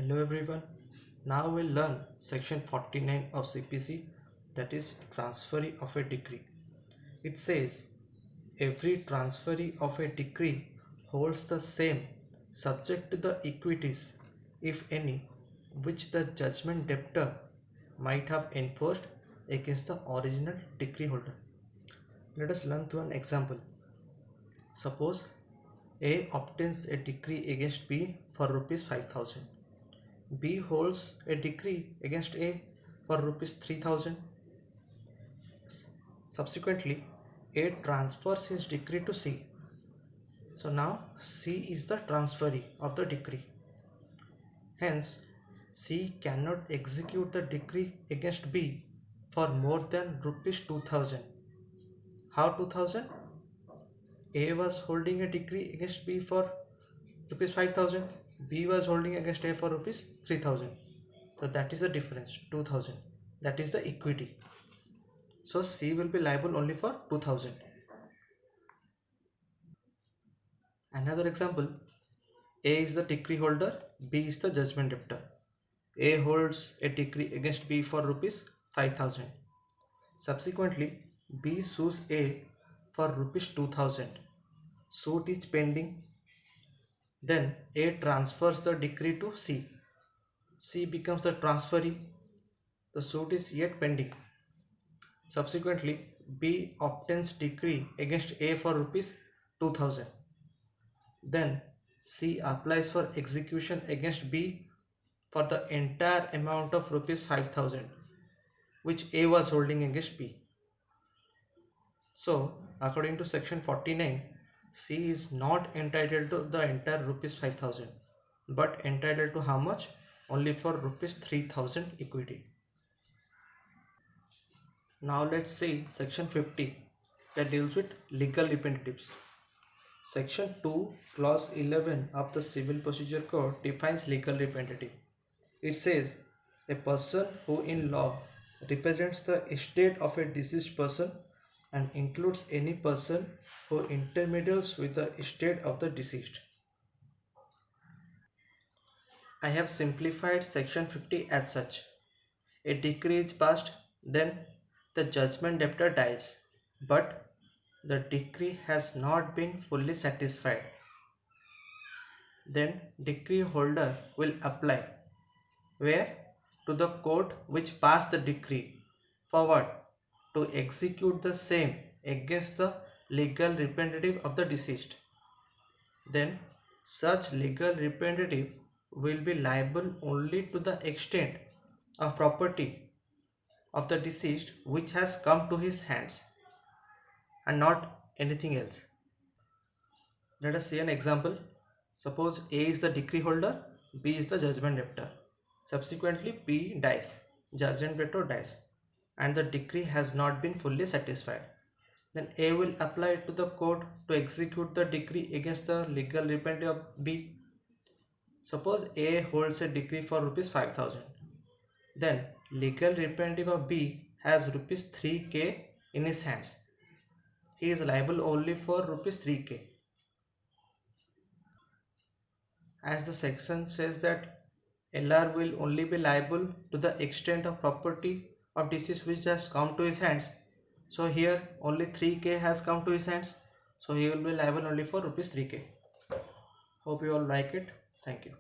Hello everyone. Now we'll learn section 49 of CPC, that is transferee of a decree. It says every transferee of a decree holds the same subject to the equities, if any, which the judgment debtor might have enforced against the original decree holder. Let us learn through an example. Suppose A obtains a decree against B for rupees 5,000. B holds a decree against A for rupees 3,000. Subsequently, A transfers his decree to C. So now C is the transferee of the decree. Hence, C cannot execute the decree against B for more than rupees 2,000. How 2,000? A was holding a decree against B for rupees 5,000. B was holding against A for rupees 3,000. So that is the difference, 2,000. That is the equity. So C will be liable only for 2,000. Another example, A is the decree holder, B is the judgment debtor. A holds a decree against B for rupees 5,000. Subsequently, B sues A for rupees 2,000. Suit is pending. Then A transfers the decree to C. C becomes the transferee. The suit is yet pending. Subsequently, B obtains decree against A for rupees 2,000. Then C applies for execution against B for the entire amount of rupees 5,000 which A was holding against B. So according to section 49, C is not entitled to the entire rupees 5,000 but entitled to how much? Only for rupees 3,000 equity. Now let's see section 50 that deals with legal representatives. Section 2 clause 11 of the Civil Procedure Code defines legal representative. It says a person who in law represents the estate of a deceased person and includes any person who intermeddles with the estate of the deceased. I have simplified section 50 as such. A decree is passed, then the judgment debtor dies, but the decree has not been fully satisfied. Then decree holder will apply where? To the court which passed the decree. For what? To execute the same against the legal representative of the deceased. Then such legal representative will be liable only to the extent of property of the deceased which has come to his hands and not anything else. Let us see an example. Suppose A is the decree holder, B is the judgment debtor. Subsequently, B dies, judgment debtor dies, and the decree has not been fully satisfied. Then A will apply to the court to execute the decree against the legal representative of B. Suppose A holds a decree for rupees 5,000. Then legal representative of B has rupees 3k in his hands. He is liable only for rupees 3k. As the section says that LR will only be liable to the extent of property of deceased which has come to his hands. So here only 3k has come to his hands. So he will be liable only for rupees 3k. Hope you all like it. Thank you.